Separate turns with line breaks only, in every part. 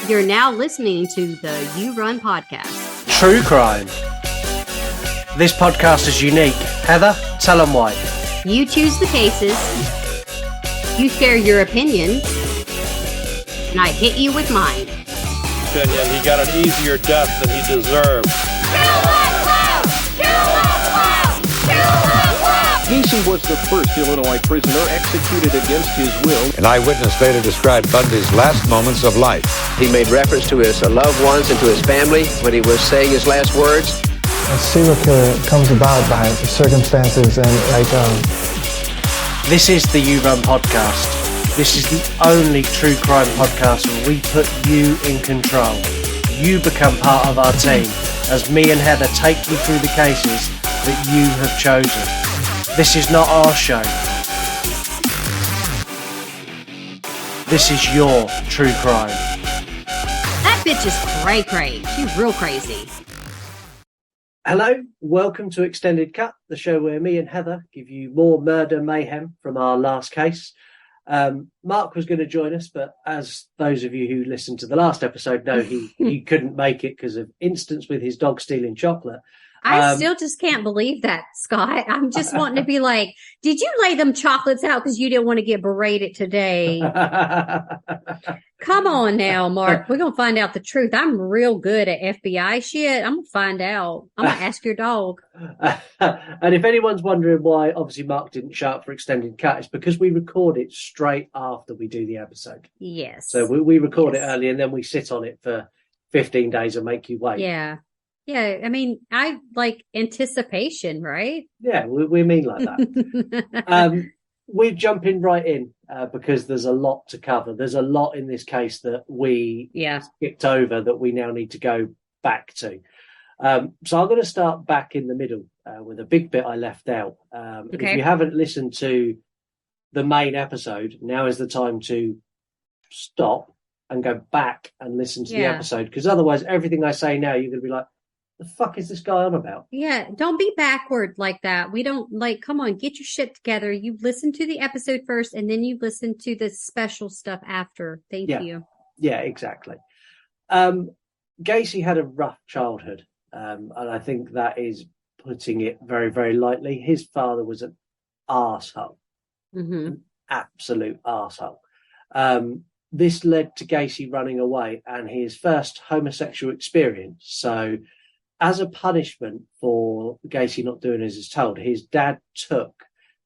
You're now listening to the You Run podcast.
True crime. This podcast is unique. Heather, tell them why.
You choose the cases. You share your opinion. And I hit you with mine.
He got an easier death than he deserved.
Gacy was the first Illinois prisoner executed against his will.
An eyewitness later described Bundy's last moments of life.
He made reference to his loved ones and to his family when he was saying his last words.
A serial killer comes about by circumstances and
This is the You Run podcast. This is the only true crime podcast where we put you in control. You become part of our team as me and Heather take you through the cases that you have chosen. This is not our show. This is your true crime.
That bitch is cray-cray. She's real crazy.
Hello, welcome to Extended Cut, the show where me and Heather give you more murder mayhem from our last case. Mark was going to join us, but as those of you who listened to the last episode know, he couldn't make it because of incidents with his dog stealing chocolate.
I still just can't believe that, Scott. I'm just wanting to be like, did you lay them chocolates out because you didn't want to get berated today? Come on now, Mark. We're going to find out the truth. I'm real good at FBI shit. I'm going to find out. I'm going to ask your dog.
And if anyone's wondering why, obviously, Mark didn't show up for Extended Cut, it's because we record it straight after we do the episode.
Yes.
So we record it early and then we sit on it for 15 days and make you wait.
Yeah. Yeah, I mean, I like anticipation, right?
Yeah, we mean like that. We're jumping right in because there's a lot to cover. There's a lot in this case that we skipped over that we now need to go back to. So I'm going to start back in the middle with a big bit I left out.
Okay.
If you haven't listened to the main episode, now is the time to stop and go back and listen to the episode, because otherwise everything I say now, you're going to be like, the fuck is this guy on about? Yeah,
don't be backward like that. We don't come on, get your shit together. You listen to the episode first and then you listen to the special stuff after. Thank you.
Yeah, exactly. Gacy had a rough childhood. And I think that is putting it very, very lightly. His father was an arsehole.
Mm-hmm.
An absolute arsehole. This led to Gacy running away and his first homosexual experience. So as a punishment for Gacy not doing as he's told, his dad took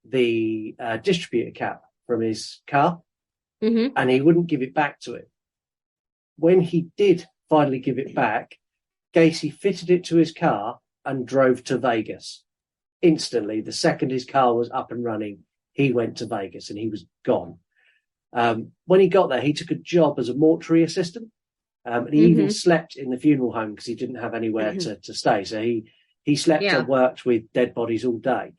the distributor cap from his car and he wouldn't give it back to him. When he did finally give it back, Gacy fitted it to his car and drove to Vegas. Instantly, the second his car was up and running, he went to Vegas and he was gone. When he got there, he took a job as a mortuary assistant. And he even slept in the funeral home because he didn't have anywhere to stay. So he slept and worked with dead bodies all day.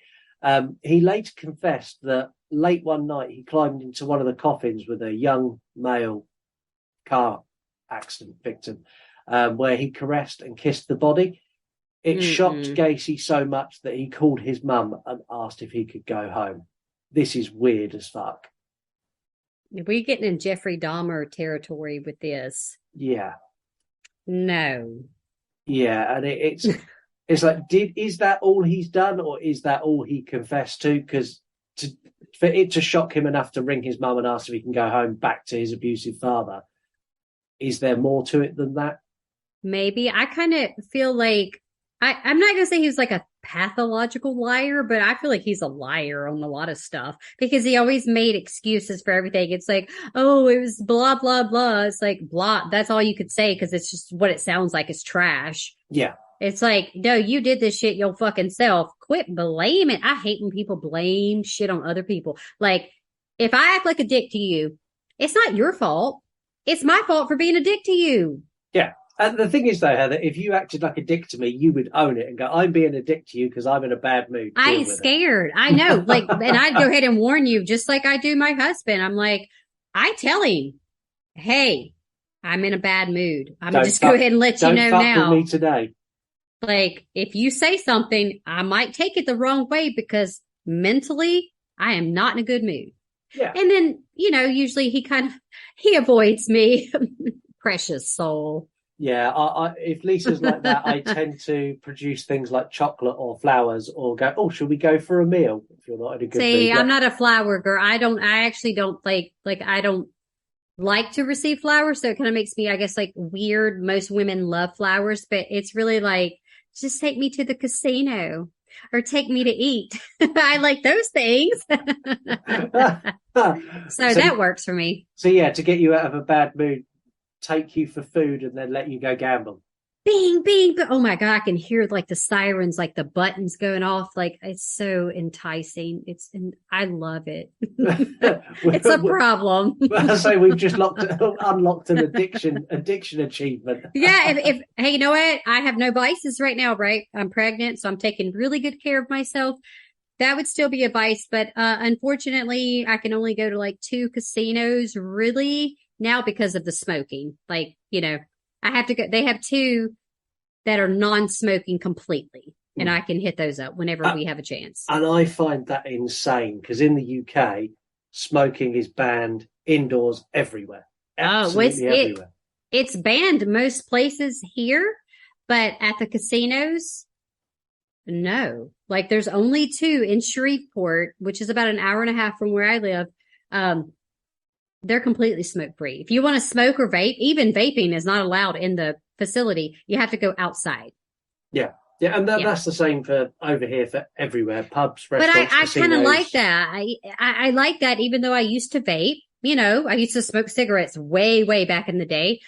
He later confessed that late one night he climbed into one of the coffins with a young male car accident victim, where he caressed and kissed the body. It shocked Gacy so much that he called his mum and asked if he could go home. This is weird as fuck.
We're getting in Jeffrey Dahmer territory with this.
Yeah.
No.
Yeah, and it's like, is that all he's done, or is that all he confessed to? Because for it to shock him enough to ring his mum and ask if he can go home back to his abusive father, is there more to it than that?
Maybe. I kind of feel like I'm not going to say he's like a pathological liar, but I feel like he's a liar on a lot of stuff because he always made excuses for everything. It's like, oh, it was blah, blah, blah. It's like, blah. That's all you could say because it's just what it sounds like is trash.
Yeah.
It's like, no, you did this shit your fucking self. Quit blaming. I hate when people blame shit on other people. Like, if I act like a dick to you, it's not your fault. It's my fault for being a dick to you.
Yeah. And the thing is, though, Heather, if you acted like a dick to me, you would own it and go, I'm being a dick to you because I'm in a bad mood.
I ain't scared. I know. Like, and I'd go ahead and warn you, just like I do my husband. I'm like, I tell him, hey, I'm in a bad mood. I'm going to just go ahead and let you know now.
Don't fuck with me today.
Like, if you say something, I might take it the wrong way because mentally, I am not in a good mood.
Yeah.
And then, usually he avoids me. Precious soul.
Yeah, if Lisa's like that, I tend to produce things like chocolate or flowers, or go, oh, should we go for a meal? If you're not in a good
See,
mood.
I'm not a flower girl. I actually don't I don't like to receive flowers. So it kind of makes me, I guess, like weird. Most women love flowers, but it's really like, just take me to the casino or take me to eat. I like those things. So that works for me.
So yeah, to get you out of a bad mood, take you for food and then let you go gamble.
Bing, bing, bing. Oh my God, I can hear like the sirens, like the buttons going off. Like it's so enticing. I love it. It's a problem.
I say we've just unlocked an addiction achievement.
Yeah. If hey, you know what? I have no vices right now, right? I'm pregnant, so I'm taking really good care of myself. That would still be a vice, but unfortunately, I can only go to like 2 casinos really now because of the smoking. Like, I have to go. They have 2 that are non-smoking completely, and I can hit those up whenever we have a chance.
And I find that insane because in the UK, smoking is banned indoors everywhere. Absolutely everywhere.
It's banned most places here, but at the casinos, no. Like there's only 2 in Shreveport, which is about an hour and a half from where I live. They're completely smoke free. If you want to smoke or vape, even vaping is not allowed in the facility. You have to go outside.
Yeah. Yeah. And that's the same for over here for everywhere. Pubs, restaurants,
but I kind of
casinos.
like that. I like that even though I used to vape, I used to smoke cigarettes way, way back in the day.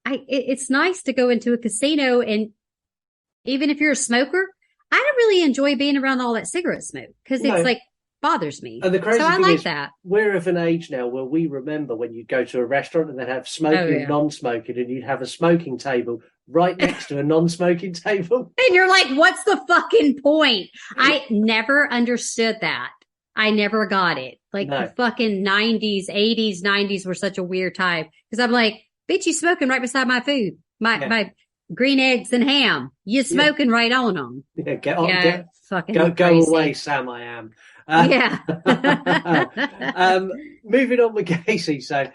It's nice to go into a casino, and even if you're a smoker, I don't really enjoy being around all that cigarette smoke because it's like bothers me.
And the crazy
so I
thing
like
is,
that.
We're of an age now where we remember when you go to a restaurant and they'd have smoking and non-smoking, and you'd have a smoking table right next to a non-smoking table.
And you're like, what's the fucking point? I never understood that. I never got it. Like the fucking 90s, 80s, 90s were such a weird time. Because I'm like, bitch, you smoking right beside my food. My green eggs and ham. You smoking right on them.
Yeah, get on.
Fucking
go away, Sam. I am. Moving on with Gacy. So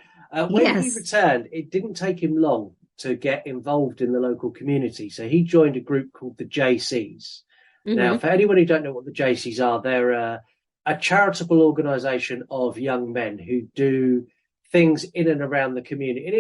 when he returned, it didn't take him long to get involved in the local community. So he joined a group called the JCs. Mm-hmm. Now, for anyone who don't know what the JCs are, they're a charitable organisation of young men who do things in and around the community. And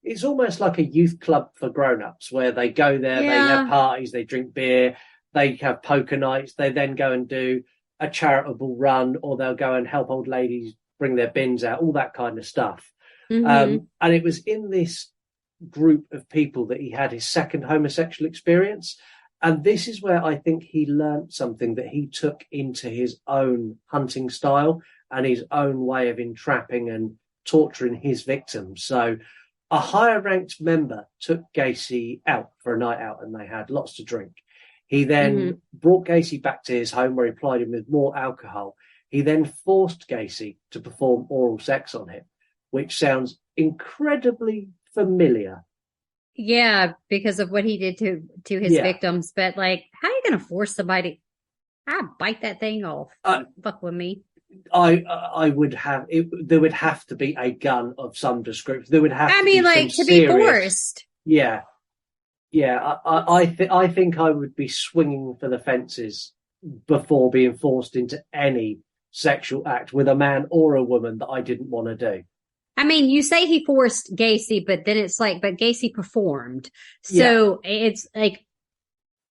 it's almost like a youth club for grown-ups where they go there, they have parties, they drink beer, they have poker nights, they then go and do a charitable run, or they'll go and help old ladies bring their bins out, all that kind of stuff. Mm-hmm. And it was in this group of people that he had his second homosexual experience. And this is where I think he learned something that he took into his own hunting style and his own way of entrapping and torturing his victims. So a higher ranked member took Gacy out for a night out and they had lots to drink. He then brought Gacy back to his home where he plied him with more alcohol. He then forced Gacy to perform oral sex on him, which sounds incredibly familiar.
Yeah, because of what he did to his victims. But like, how are you going to force somebody? I bite that thing off. Fuck with me.
I would have it. There would have to be a gun of some description. There would have. I mean,
like to be forced.
Yeah. I think I would be swinging for the fences before being forced into any sexual act with a man or a woman that I didn't want to do.
I mean, you say he forced Gacy, but then it's like, but Gacy performed. So it's like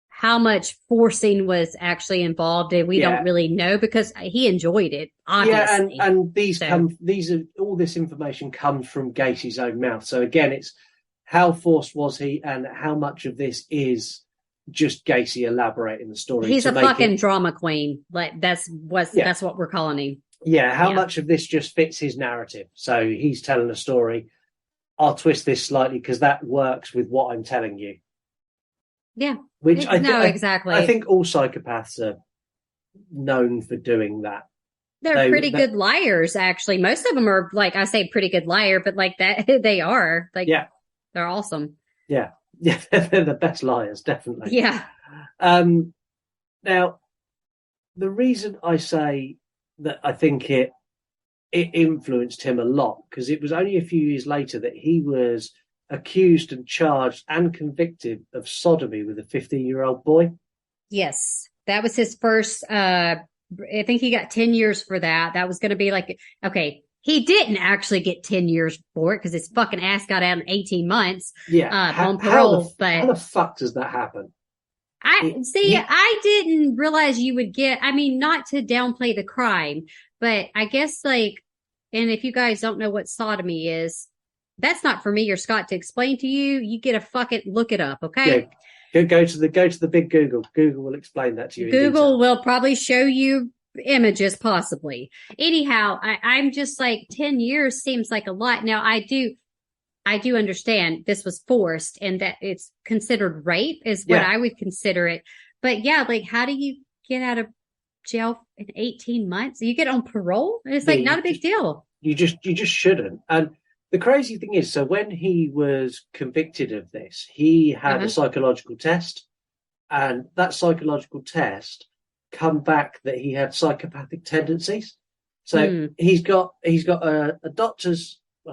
how much forcing was actually involved, and we don't really know because he enjoyed it, obviously.
Yeah, and all this information comes from Gacy's own mouth. So again, it's how forced was he, and how much of this is just Gacy elaborating the story.
He's a fucking drama queen. Like that's what we're calling him.
Yeah, how much of this just fits his narrative? So he's telling a story. I'll twist this slightly because that works with what I'm telling you.
Yeah.
Which
exactly.
I think all psychopaths are known for doing that.
They're pretty good liars, actually. Most of them are, like, I say pretty good liar, but like that, they are. Like, they're awesome.
Yeah. Yeah, they're the best liars, definitely.
Yeah.
Now, the reason I say that I think it it influenced him a lot, because it was only a few years later that he was accused and charged and convicted of sodomy with a 15-year-old boy.
Yes, that was his first. I think he got 10 years for that. That was going to be like, okay, he didn't actually get 10 years for it because his fucking ass got out in 18 months.
Yeah,
on parole.
How the fuck does that happen?
I didn't realize you would get. I mean, not to downplay the crime, but I guess like, and if you guys don't know what sodomy is, that's not for me or Scott to explain to you. You get a fucking look it up, okay?
Yeah. Go to the big Google. Google will explain that to you.
Google will probably show you images, possibly. Anyhow, I'm just like 10 years seems like a lot. Now I do understand this was forced and that it's considered rape is what I would consider it. But yeah, like how do you get out of jail in 18 months? You get on parole? And it's like not a big deal.
You just shouldn't. And the crazy thing is, so when he was convicted of this, he had a psychological test, and that psychological test come back that he had psychopathic tendencies. So he's got a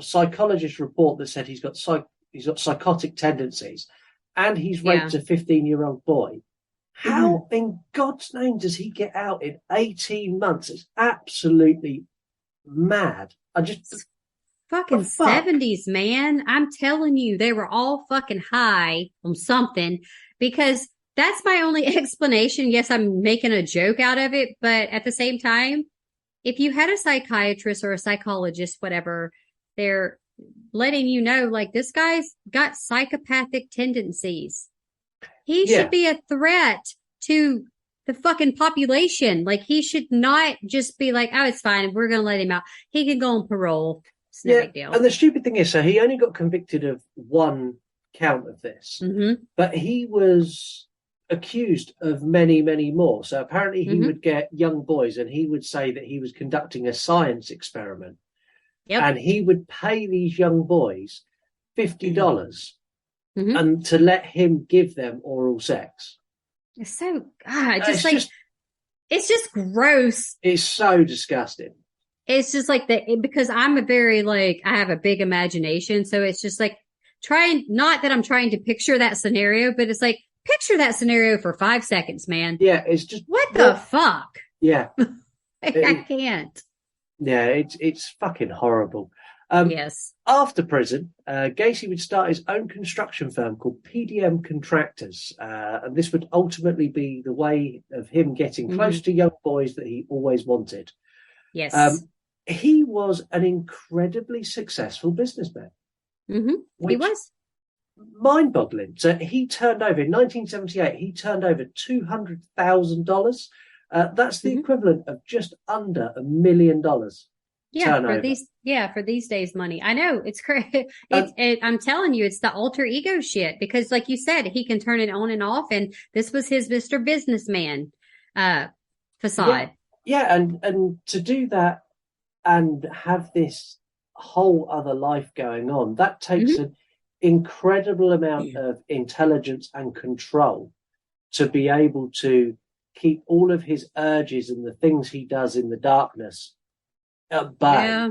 psychologist report that said he's got psychotic tendencies, and he's raped a 15-year-old boy. How in God's name does he get out in 18 months? It's absolutely mad.
Fucking 70s, man. I'm telling you, they were all fucking high on something, because that's my only explanation. Yes, I'm making a joke out of it, but at the same time, if you had a psychiatrist or a psychologist, whatever, they're letting you know, like, this guy's got psychopathic tendencies. He should be a threat to the fucking population. Like, he should not just be like, oh, it's fine, we're going to let him out. He can go on parole. It's no big deal.
And the stupid thing is, so he only got convicted of one count of this, but he was accused of many, many more. So apparently he would get young boys and he would say that he was conducting a science experiment. And he would pay these young boys $50 and to let him give them oral sex.
It's so, it's just gross.
It's so disgusting.
It's just like because I'm I have a big imagination. So it's just like not that I'm trying to picture that scenario, but it's like, picture that scenario for 5 seconds, man.
Yeah. It's just,
what the fuck?
Yeah.
I can't.
Yeah. It's fucking horrible.
Yes.
After prison, Gacy would start his own construction firm called PDM Contractors. And this would ultimately be the way of him getting close to young boys that he always wanted.
Yes.
He was an incredibly successful businessman.
He was.
Mind-boggling. So he turned over, in 1978, he turned over $200,000. That's the equivalent of just under $1 million.
Yeah,
turnover.
for these days money. I know, it's crazy. I'm telling you, it's the alter ego shit, because like you said, he can turn it on and off, and this was his Mr. Businessman facade.
Yeah, and to do that and have this whole other life going on, that takes an incredible amount of intelligence and control to be able to keep all of his urges and the things he does in the darkness at bay,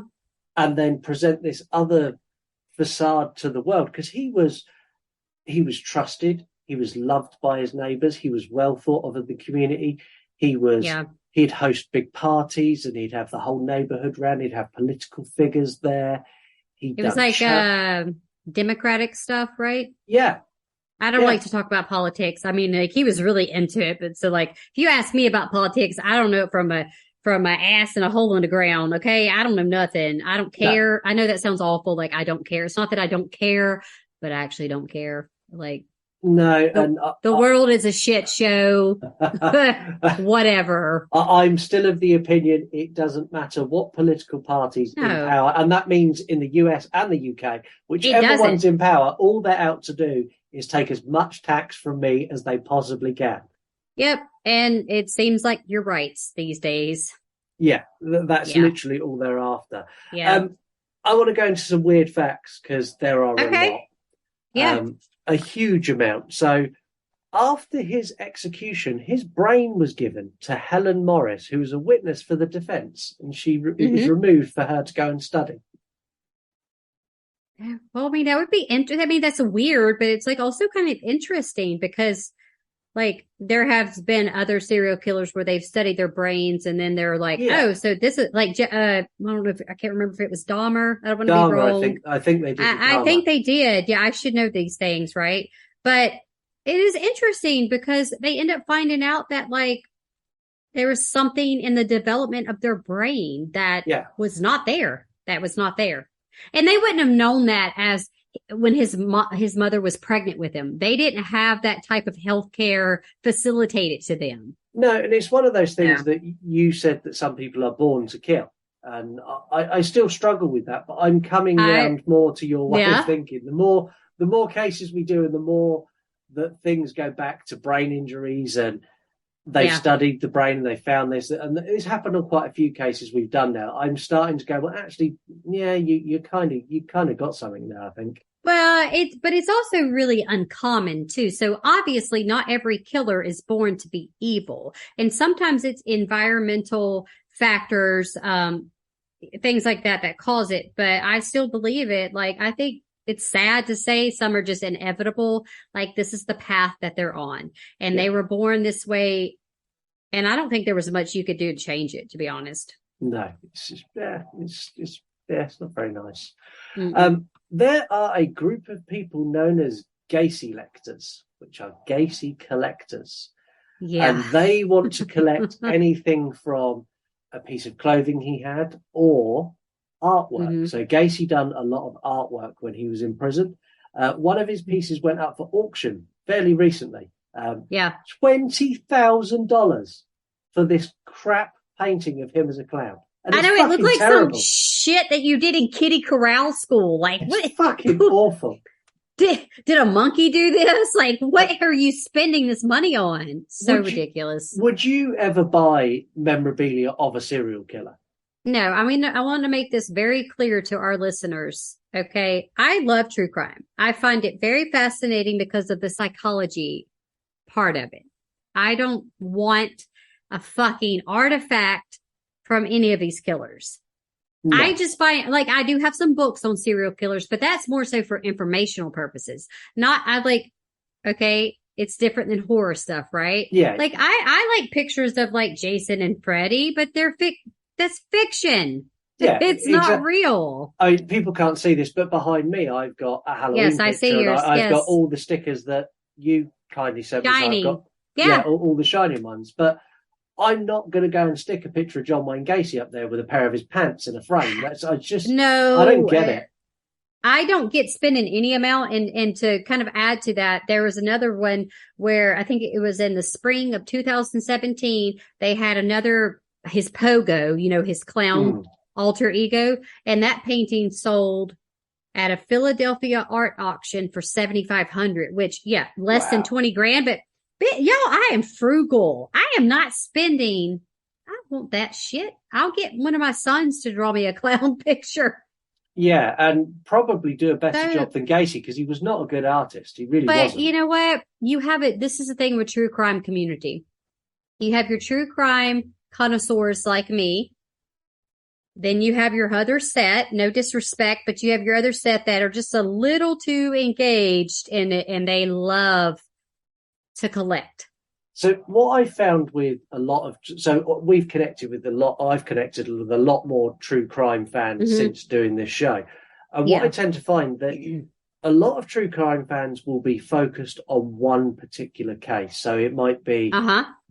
and then present this other facade to the world, because he was trusted, he was loved by his neighbors, he was well thought of in the community. He'd host big parties and he'd have the whole neighborhood round. He'd have political figures there.
It was like Democratic stuff, right?
Yeah.
I don't like to talk about politics. I mean, like, he was really into it, but so like, if you ask me about politics, I don't know it from my ass in a hole in the ground. Okay. I don't know nothing. I don't care. No. I know that sounds awful. Like, I don't care. It's not that I don't care, but I actually don't care. Like,
no,
the world is a shit show. Whatever.
I'm still of the opinion it doesn't matter what political parties in power, and that means in the US and the UK, whichever one's in power, all they're out to do is take as much tax from me as they possibly can.
Yep, and it seems like you're right these days.
Yeah, that's literally all they're after.
Yeah.
I want to go into some weird facts, because there are a lot.
Yeah.
A huge amount. So after his execution, his brain was given to Helen Morris, who was a witness for the defense, and it was removed for her to go and study.
Well, I mean, that would be interesting. I mean, that's weird, but it's like also kind of interesting because like there have been other serial killers where they've studied their brains and then they're like, oh, so this is like, I don't know if I can't remember if it was Dahmer. I don't want to be wrong.
I think they did.
I think they did. Yeah, I should know these things, right? But it is interesting because they end up finding out that like there was something in the development of their brain that was not there. That was not there. And they wouldn't have known that as when his mother was pregnant with him. They didn't have that type of health care facilitated to them.
No, and it's one of those things that you said that some people are born to kill. And I still struggle with that, but I'm coming around more to your way of thinking. The more cases we do and the more that things go back to brain injuries and they've studied the brain and they found this, and it's happened on quite a few cases we've done now. I'm starting to go, well, actually, you kind of got something there, I think.
Well, it's also really uncommon too. So obviously not every killer is born to be evil. And sometimes it's environmental factors, things like that cause it. But I still believe it. Like, I think it's sad to say some are just inevitable. Like this is the path that they're on and they were born this way. And I don't think there was much you could do to change it, to be honest.
No, it's not very nice. There are a group of people known as Gacy lectors, which are Gacy collectors. Yeah. And they want to collect anything from a piece of clothing he had or artwork. So Gacy done a lot of artwork when he was in prison. One of his pieces went up for auction fairly recently. $20,000 for this crap painting of him as a clown. And
I know it looked like terrible. Some shit that you did in Kitty Corral school. Like,
it's what? Fucking awful.
Did a monkey do this? Like, what are you spending this money on? So ridiculous.
Would you ever buy memorabilia of a serial killer?
No, I mean, I want to make this very clear to our listeners. Okay. I love true crime. I find it very fascinating because of the psychology part of it. I don't want a fucking artifact from any of these killers. No. I just find, like, I do have some books on serial killers, but that's more so for informational purposes. It's different than horror stuff, right?
Yeah.
Like, I like pictures of, like, Jason and Freddy, but that's fiction. Yeah, it's not real.
I mean, people can't see this, but behind me, I've got a Halloween picture.
I see yours.
I've got all the stickers that you kindly sent me.
Shiny.
So I've got, all the shiny ones. But I'm not going to go and stick a picture of John Wayne Gacy up there with a pair of his pants in a frame. I don't get it.
I don't get spending any amount. And to kind of add to that, there was another one where I think it was in the spring of 2017. They had his pogo, his clown alter ego. And that painting sold at a Philadelphia art auction for $7,500, which, less than 20 grand, but I am frugal. I am not spending. I want that shit. I'll get one of my sons to draw me a clown picture.
Yeah, and probably do a better job than Gacy because he was not a good artist. He really wasn't. But
you know what? You have it. This is the thing with true crime community. You have your true crime connoisseurs like me. Then you have your other set, no disrespect, but you have your other set that are just a little too engaged in it and they love to collect.
So what I found with we've connected with I've connected with a lot more true crime fans since doing this show. And what I tend to find that a lot of true crime fans will be focused on one particular case. So it might be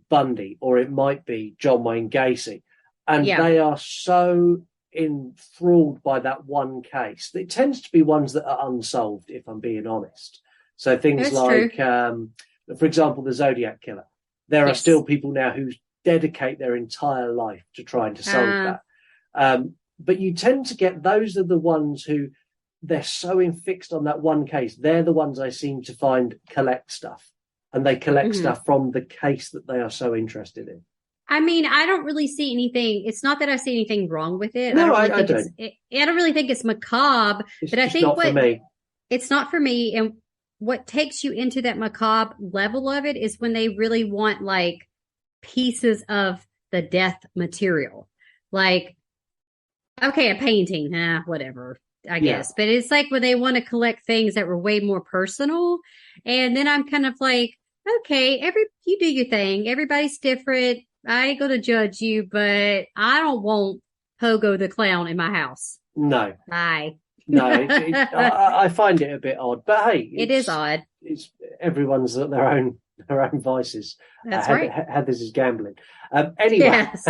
Bundy or it might be John Wayne Gacy. And they are so enthralled by that one case. It tends to be ones that are unsolved, if I'm being honest. So things like, for example, the Zodiac Killer. There are still people now who dedicate their entire life to trying to solve that. But you tend to get those are the ones who they're so infixed on that one case. They're the ones I seem to find collect stuff. And they collect stuff from the case that they are so interested in.
I mean, I don't really see anything. It's not that I see anything wrong with it.
No, I
don't really think it's macabre.
But I think for me.
It's not for me. And what takes you into that macabre level of it is when they really want like pieces of the death material. Like, okay, a painting, whatever, I guess. But it's like when they want to collect things that were way more personal. And then I'm kind of like, okay, you do your thing. Everybody's different. I ain't gonna judge you, but I don't want Pogo the clown in my house.
No.
Bye.
No, I find it a bit odd, but hey,
it is odd.
It's everyone's at their own vices.
That's right.
Heather's is gambling. Anyway,
yes.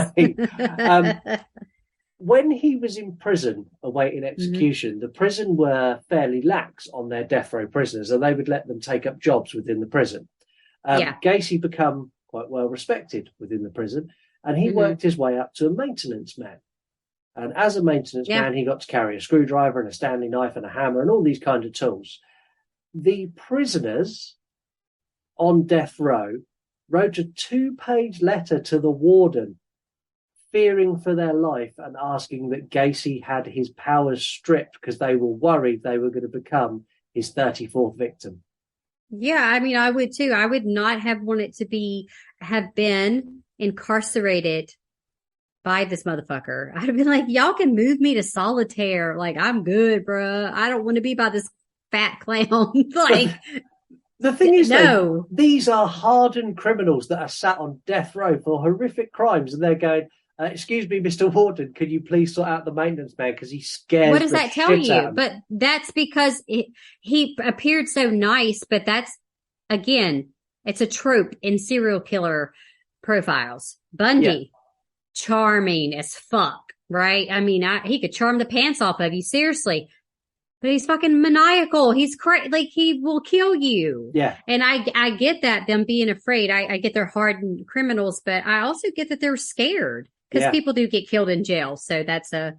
When he was in prison awaiting execution, the prison were fairly lax on their death row prisoners, and they would let them take up jobs within the prison. Gacy become quite well respected within the prison, and he worked his way up to a maintenance man. And as a maintenance man, he got to carry a screwdriver and a Stanley knife and a hammer and all these kind of tools. The prisoners on death row wrote a 2-page letter to the warden, fearing for their life and asking that Gacy had his powers stripped because they were worried they were going to become his 34th victim.
Yeah, I mean, I would too. I would not have wanted to have been incarcerated by this motherfucker. I'd have been like, y'all can move me to solitaire. Like, I'm good, bruh. I don't want to be by this fat clown. Like,
the thing is,
no,
though, these are hardened criminals that are sat on death row for horrific crimes, and they're going, excuse me, Mr. Warden, could you please sort out the maintenance man because he scares.
What does that tell you? But that's because he appeared so nice, but that's, again, it's a trope in serial killer profiles. Bundy, charming as fuck, right? I mean, he could charm the pants off of you, seriously. But he's fucking maniacal. He's crazy. Like, he will kill you.
Yeah.
And I get that, them being afraid. I get they're hardened criminals, but I also get that they're scared because people do get killed in jail. So that's not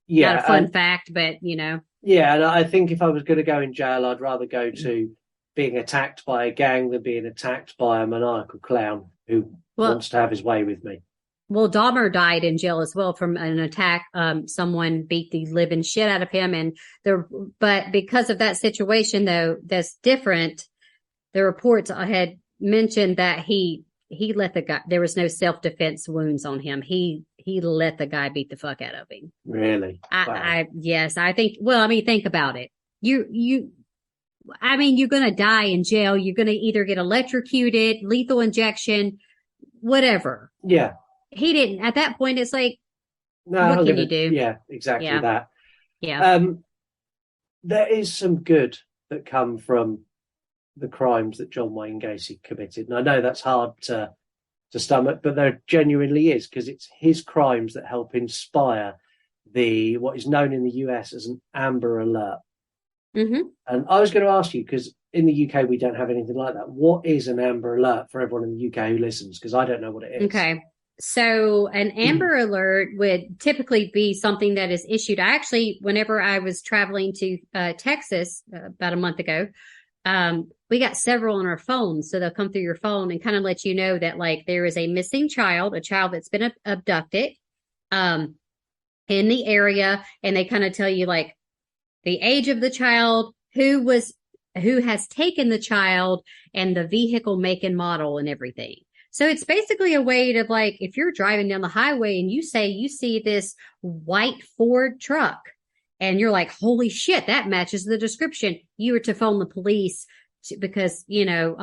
a fun fact, but you know.
Yeah. And I think if I was going to go in jail, I'd rather go to being attacked by a gang than being attacked by a maniacal clown who wants to have his way with me.
Well, Dahmer died in jail as well from an attack. Someone beat the living shit out of him, but because of that situation, though, that's different. The reports I had mentioned that he let the guy. There was no self-defense wounds on him. He let the guy beat the fuck out of him.
Really?
Yes, I think. Well, I mean, think about it. I mean, you're gonna die in jail. You're gonna either get electrocuted, lethal injection, whatever.
Yeah.
He didn't. At that point, it's like,
no,
what can you do?
Yeah, exactly that.
Yeah.
There is some good that come from the crimes that John Wayne Gacy committed. And I know that's hard to stomach, but there genuinely is, because it's his crimes that help inspire what is known in the US as an Amber Alert.
Mm-hmm.
And I was going to ask you, because in the UK, we don't have anything like that. What is an Amber Alert for everyone in the UK who listens? Because I don't know what it is.
Okay. So an Amber Alert would typically be something that is issued. Whenever I was traveling to Texas about a month ago, we got several on our phones. So they'll come through your phone and kind of let you know that, like, there is a missing child, a child that's been abducted in the area. And they kind of tell you, like, the age of the child, who has taken the child, and the vehicle make and model and everything. So it's basically a way to, like, if you're driving down the highway and you say you see this white Ford truck and you're like, holy shit, that matches the description, you were to phone the police because, you know,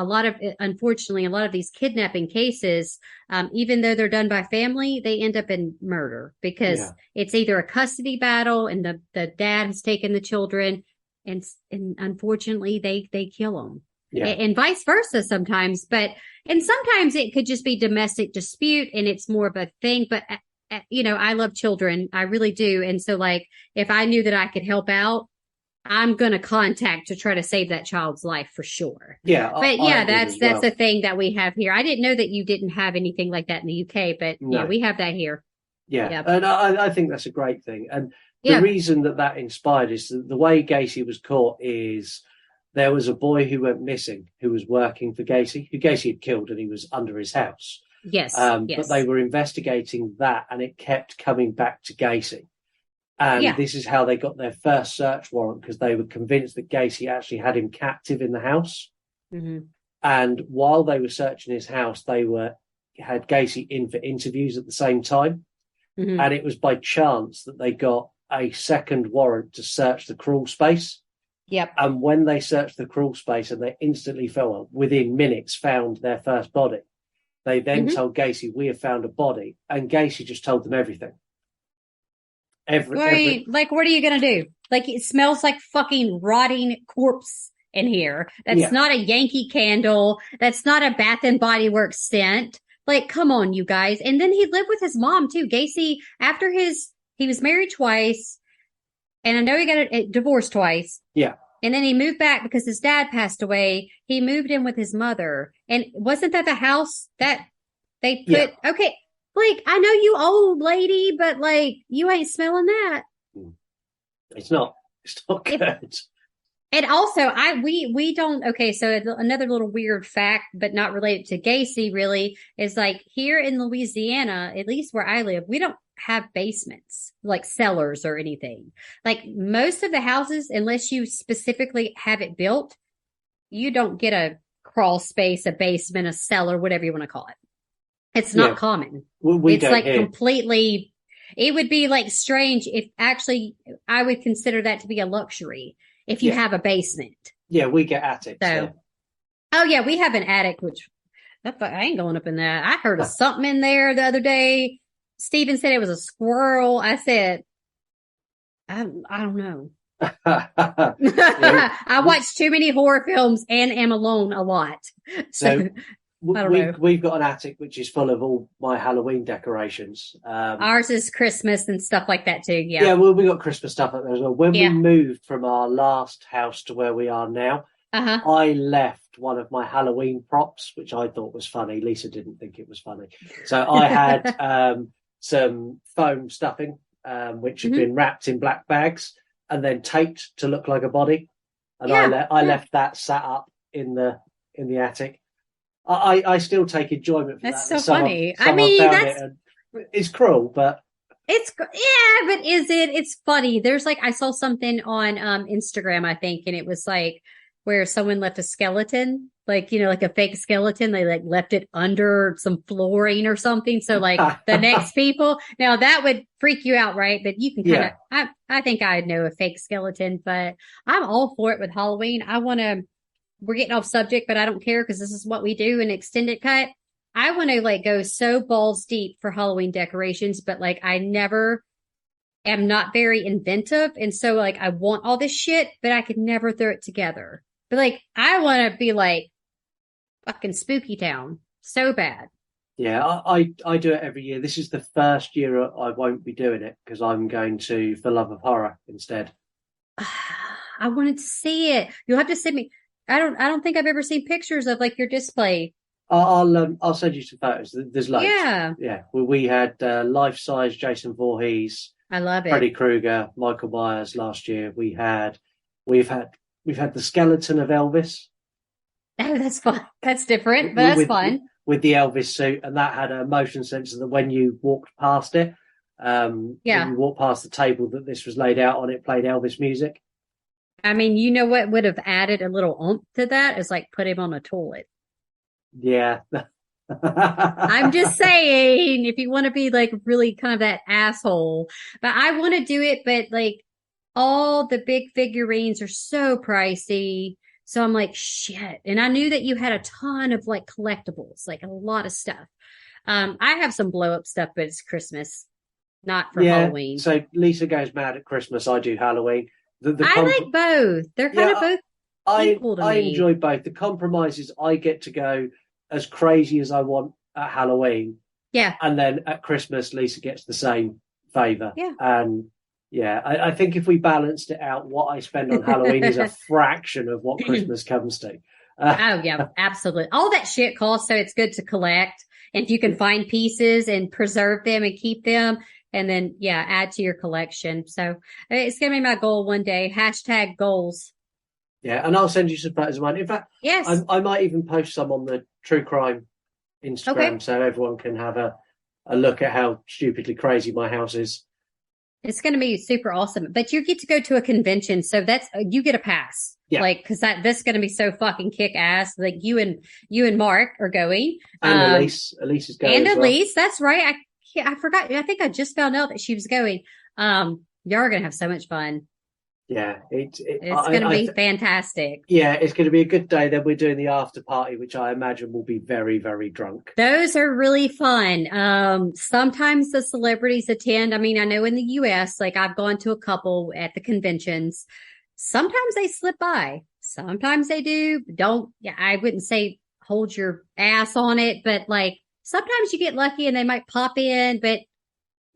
unfortunately, a lot of these kidnapping cases, even though they're done by family, they end up in murder because it's either a custody battle and the dad has taken the children and unfortunately they kill them. Yeah. And vice versa sometimes, and sometimes it could just be domestic dispute and it's more of a thing, but you know, I love children. I really do. And so, like, if I knew that I could help out, I'm going to contact to try to save that child's life for sure. Yeah. But that's a thing that we have here. I didn't know that you didn't have anything like that in the UK, but yeah, we have that here.
Yeah. And I think that's a great thing. And the reason that inspired is the way Gacy was caught is there was a boy who went missing who was working for Gacy, who Gacy had killed, and he was under his house.
Yes.
But they were investigating that, and it kept coming back to Gacy. And this is how they got their first search warrant, because they were convinced that Gacy actually had him captive in the house.
Mm-hmm.
And while they were searching his house, they had Gacy in for interviews at the same time.
Mm-hmm.
And it was by chance that they got a second warrant to search the crawl space.
Yep.
And when they searched the crawl space, and they instantly within minutes found their first body, they then told Gacy, "We have found a body." And Gacy just told them everything.
What are you gonna do? Like, it smells like fucking rotting corpse in here. That's not a Yankee Candle. That's not a Bath and Body Works scent. Like, come on, you guys. And then he lived with his mom too. Gacy, after he was married twice, and I know he got a divorce twice.
Yeah.
And then he moved back because his dad passed away. He moved in with his mother. And wasn't that the house that they put? Yeah. Okay. Like, I know you old lady, but like, you ain't smelling that.
It's not good.
And also, we don't, okay, so another little weird fact, but not related to Gacy really, is like here in Louisiana, at least where I live, we don't have basements, like cellars or anything. Like most of the houses, unless you specifically have it built, you don't get a crawl space, a basement, a cellar, whatever you want to call it. It's not common. It's like completely, it would be like strange if actually I would consider that to be a luxury if you have a basement.
Yeah, we get attics. So.
Oh yeah, we have an attic, which I ain't going up in that. I heard of something in there the other day. Steven said it was a squirrel. I said, I don't know. I watch too many horror films and am alone a lot. So
we've got an attic which is full of all my Halloween decorations.
Ours is Christmas and stuff like that too. Yeah.
Yeah, well, we got Christmas stuff up there as well. When we moved from our last house to where we are now, I left one of my Halloween props, which I thought was funny. Lisa didn't think it was funny. So I had some foam stuffing, which had been wrapped in black bags and then taped to look like a body. And I left that sat up in the attic. I still take enjoyment from
that.
That's
so funny. I mean,
it's cruel, but
but is it? It's funny. There's like, I saw something on Instagram, I think, and it was like where someone left a skeleton, like, like a fake skeleton. They like left it under some flooring or something. So like the next people, now that would freak you out, right? But you can kind of, I think I know a fake skeleton, but I'm all for it with Halloween. We're getting off subject, but I don't care because this is what we do in extended cut. I want to like go so balls deep for Halloween decorations, but like I never am not very inventive. And so like I want all this shit, but I could never throw it together. But like I want to be like fucking Spooky Town so bad.
Yeah, I do it every year. This is the first year I won't be doing it because I'm going to For Love of Horror instead.
I wanted to see it. You'll have to send me. I don't think I've ever seen pictures of like your display.
I'll send you some photos. There's loads.
Yeah.
We had life-size Jason Voorhees.
I love it.
Freddy Krueger, Michael Myers last year. We've had the skeleton of Elvis.
Oh, that's fun. That's different, but that's fun.
With the Elvis suit, and that had a motion sensor that when you walked past it, when you walked past the table that this was laid out on, it played Elvis music.
I mean, you know what would have added a little oomph to that is like put him on a toilet.
Yeah.
I'm just saying, if you want to be like really kind of that asshole, but I want to do it, but like all the big figurines are so pricey. So I'm like, shit. And I knew that you had a ton of like collectibles, like a lot of stuff. I have some blow up stuff, but it's Christmas, not for Halloween.
So Lisa goes mad at Christmas. I do Halloween.
I like both. They're kind of both equal to me.
I enjoy both. The compromise is I get to go as crazy as I want at Halloween.
Yeah.
And then at Christmas, Lisa gets the same favour.
Yeah.
And I think if we balanced it out, what I spend on Halloween is a fraction of what Christmas comes to.
Oh, yeah, absolutely. All that shit costs, so it's good to collect. And if you can find pieces and preserve them and keep them, and then, add to your collection. So it's going to be my goal one day. # goals.
Yeah, and I'll send you some photos of mine. In fact,
yes,
I might even post some on the True Crime Instagram so everyone can have a look at how stupidly crazy my house is.
It's going to be super awesome. But you get to go to a convention, so that's you get a pass.
Yeah.
Like, because this is going to be so fucking kick ass. Like you and Mark are going,
And Elise is going
and
as well.
Elise. That's right. I forgot. I think I just found out that she was going. Y'all are going to have so much fun.
Yeah,
It's going to be fantastic.
Yeah, it's going to be a good day. Then we're doing the after party, which I imagine will be very, very drunk.
Those are really fun. Sometimes the celebrities attend. I mean, I know in the US, like I've gone to a couple at the conventions. Sometimes they slip by. Sometimes they do. I wouldn't say hold your ass on it, but like sometimes you get lucky and they might pop in, but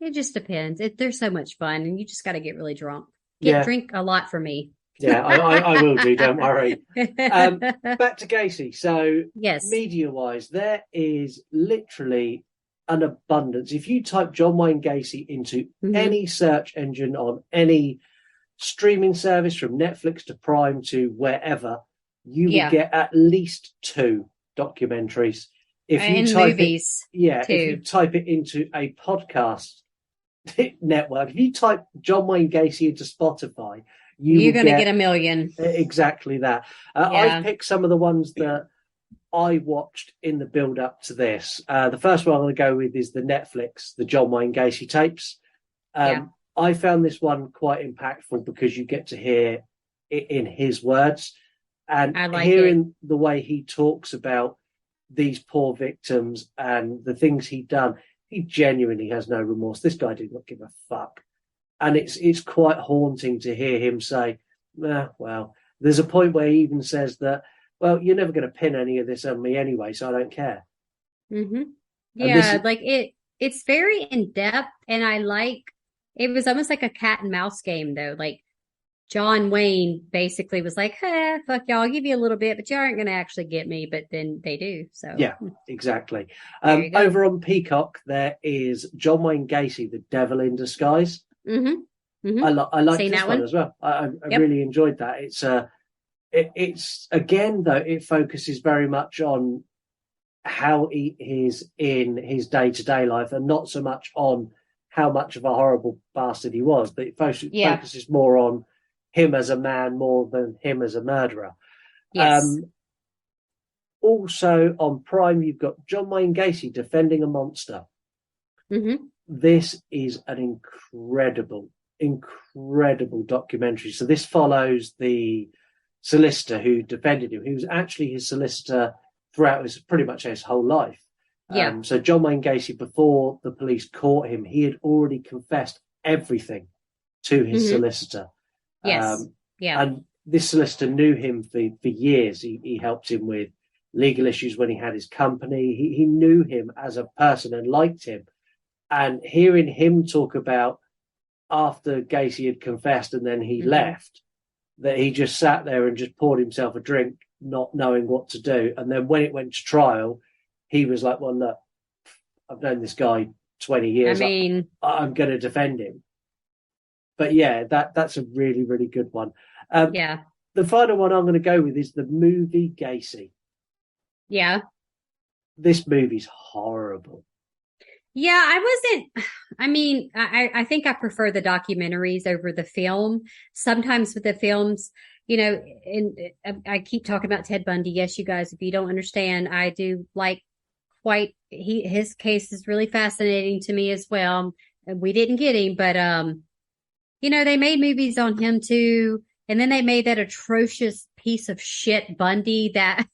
it just depends. They're so much fun and you just got to get really drunk. Drink a lot for me.
Yeah, I will do. Don't worry. Back to Gacy. So,
yes,
media-wise, there is literally an abundance. If you type John Wayne Gacy into any search engine on any streaming service, from Netflix to Prime to wherever, you will get at least 2 documentaries. If you type
movies,
if you type it into a podcast network, if you type John Wayne Gacy into Spotify, you're going to
get a million.
Exactly that. I've picked some of the ones that I watched in the build up to this. The first one I'm going to go with is the Netflix, the John Wayne Gacy tapes. I found this one quite impactful because you get to hear it in his words, and hearing the way he talks about these poor victims and the things he'd done. He genuinely has no remorse. This guy did not give a fuck. And it's quite haunting to hear him say, well, there's a point where he even says that, well, you're never going to pin any of this on me anyway, so I don't care.
Mm-hmm. Yeah, it's very in depth, and it was almost like a cat and mouse game though. Like John Wayne basically was like, fuck y'all, I'll give you a little bit, but you aren't going to actually get me. But then they do. So
yeah, exactly. Over on Peacock, there is John Wayne Gacy, The Devil in Disguise.
Mm-hmm. Mm-hmm.
I like this one as well. I really enjoyed that. It's again though, it focuses very much on how he is in his day-to-day life, and not so much on how much of a horrible bastard he was. But it focuses more on him as a man more than him as a murderer.
Yes.
Also on Prime, you've got John Wayne Gacy, Defending a Monster.
Mm-hmm.
This is an incredible documentary. So this follows the solicitor who defended him. He was actually his solicitor throughout pretty much his whole life.
Yeah.
So John Wayne Gacy, before the police caught him, he had already confessed everything to his solicitor.
Yes.
And this solicitor knew him for years. He helped him with legal issues when he had his company. He knew him as a person and liked him. And hearing him talk about after Gacy had confessed and then he left, that he just sat there and just poured himself a drink, not knowing what to do. And then when it went to trial, he was like, well, look, I've known this guy 20 years.
I mean,
I'm going to defend him. But yeah, that's a really, really good one.
The
final one I'm going to go with is the movie Gacy.
Yeah.
This movie's horrible.
Yeah, I think I prefer the documentaries over the film. Sometimes with the films, and I keep talking about Ted Bundy. Yes, you guys, if you don't understand, I do like his case is really fascinating to me as well. We didn't get him, but, they made movies on him too. And then they made that atrocious piece of shit Bundy that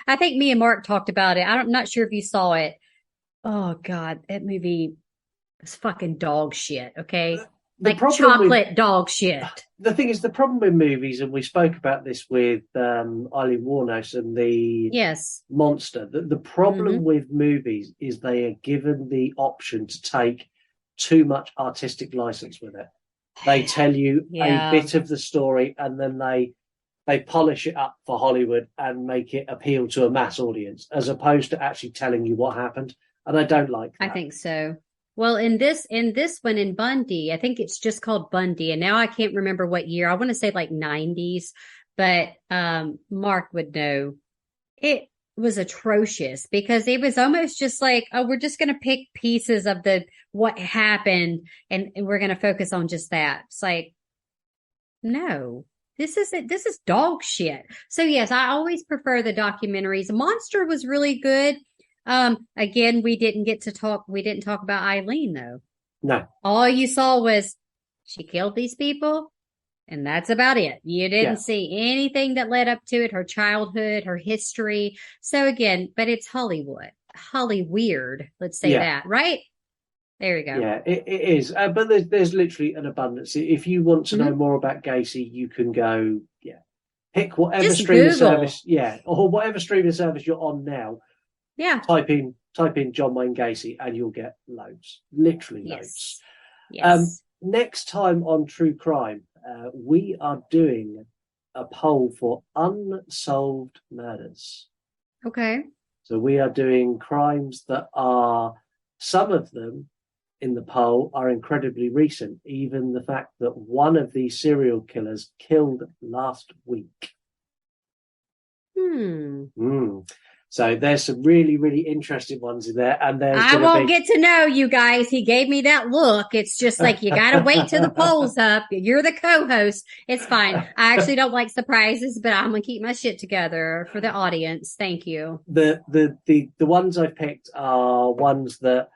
I think me and Mark talked about it. I'm not sure if you saw it. Oh God, that movie was fucking dog shit. Okay. Like chocolate dog shit.
The thing is, the problem with movies, and we spoke about this with Eileen Warnos and the Monster, the problem with movies is they are given the option to take too much artistic license with it. They tell you a bit of the story and then they polish it up for Hollywood and make it appeal to a mass audience, as opposed to actually telling you what happened. And I don't like that.
I think so. Well, in this one in Bundy, I think it's just called Bundy. And now I can't remember what year. I want to say like 90s, but Mark would know. was atrocious because it was almost just like, oh, we're just going to pick pieces of what happened and we're going to focus on just that. It's like, no, this is dog shit. So yes, I always prefer the documentaries. Monster was really good. Again, we didn't talk about Eileen though.
No.
All you saw was she killed these people. And that's about it. You didn't see anything that led up to it, her childhood, her history. So again, but it's Hollywood. Hollyweird, let's say that, right? There you go.
Yeah, it is. But there's literally an abundance. If you want to know more about Gacy, you can go, pick whatever
Just
streaming
Google.
service, or whatever streaming service you're on now.
Yeah.
Type in John Wayne Gacy and you'll get loads. Literally loads.
Yes.
Next time on True Crime, we are doing a poll for unsolved murders.
Okay.
So we are doing crimes that some of them in the poll are incredibly recent. Even the fact that one of these serial killers killed last week. So there's some really, really interesting ones in there. And
I won't get to know you guys. He gave me that look. It's just like, you got to wait till the poll's up. You're the co-host. It's fine. I actually don't like surprises, but I'm going to keep my shit together for the audience. Thank you.
The ones I've picked are ones that,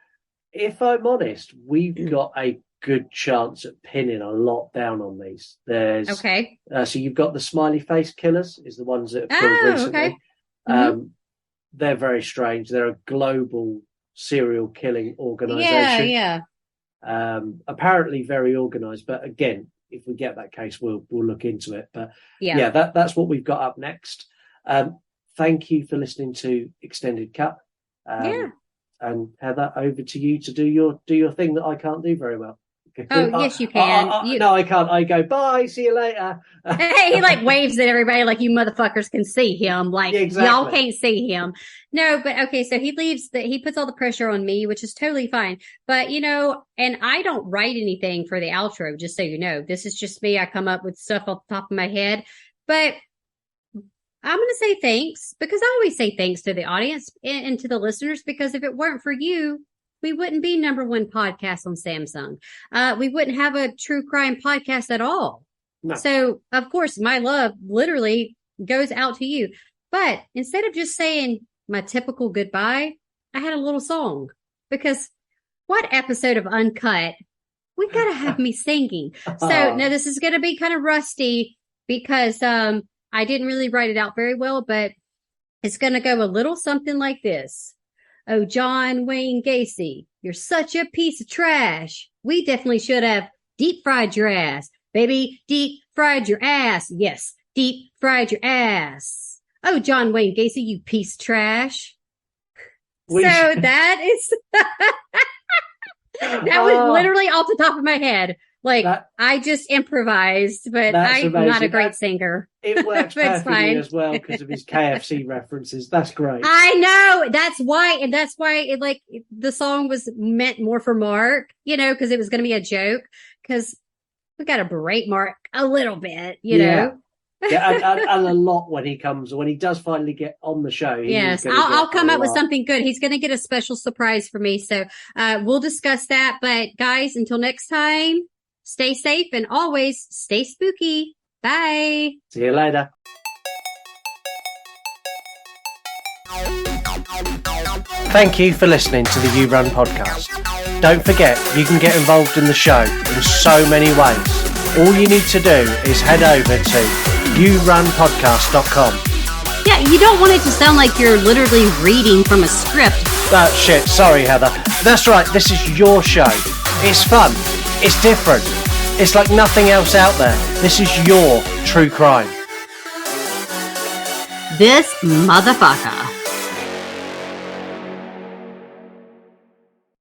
if I'm honest, we've got a good chance at pinning a lot down on these. There's
okay.
So you've got the smiley face killers is the ones that have killed recently.
Okay.
They're very strange. They're a global serial killing organization.
Yeah.
Apparently very organized, but again, if we get that case, we'll look into it. But that's what we've got up next. Thank you for listening to Extended Cut. And Heather, over to you to do your thing that I can't do very well.
Oh, yes, you can.
No, I can't. I go, bye, see you later.
Hey, he like waves at everybody like you motherfuckers can see him. Like, y'all can't see him. No, but okay, so he puts all the pressure on me, which is totally fine. But, and I don't write anything for the outro, just so you know. This is just me. I come up with stuff off the top of my head. But I'm going to say thanks, because I always say thanks to the audience and to the listeners, because if it weren't for you, we wouldn't be #1 podcast on Samsung. We wouldn't have a true crime podcast at all. No. So, of course, my love literally goes out to you. But instead of just saying my typical goodbye, I had a little song. Because what episode of Uncut? We got to have me singing. So, now this is going to be kind of rusty because I didn't really write it out very well, but it's going to go a little something like this. Oh, John Wayne Gacy, you're such a piece of trash. We definitely should have deep fried your ass. Baby, deep fried your ass. Yes, deep fried your ass. Oh, John Wayne Gacy, you piece of trash. That is... that was literally off the top of my head. Like, I just improvised, but I'm not a great singer.
It works perfectly as well because of his KFC references. That's great.
I know. That's why the song was meant more for Mark, because it was going to be a joke. Because we got to berate Mark a little bit, you know.
Yeah, and a lot when he does finally get on the show.
Yes, I'll come up with something good. He's going to get a special surprise for me. So we'll discuss that. But guys, until next time, stay safe and always stay spooky. Bye.
See you later. Thank you for listening to the You Run podcast. Don't forget, you can get involved in the show in so many ways. All you need to do is head over to yourunpodcast.com.
Yeah, you don't want it to sound like you're literally reading from a script.
Shit, sorry Heather. That's right, this is your show. It's fun. It's different. It's like nothing else out there. This is your true crime.
This motherfucker.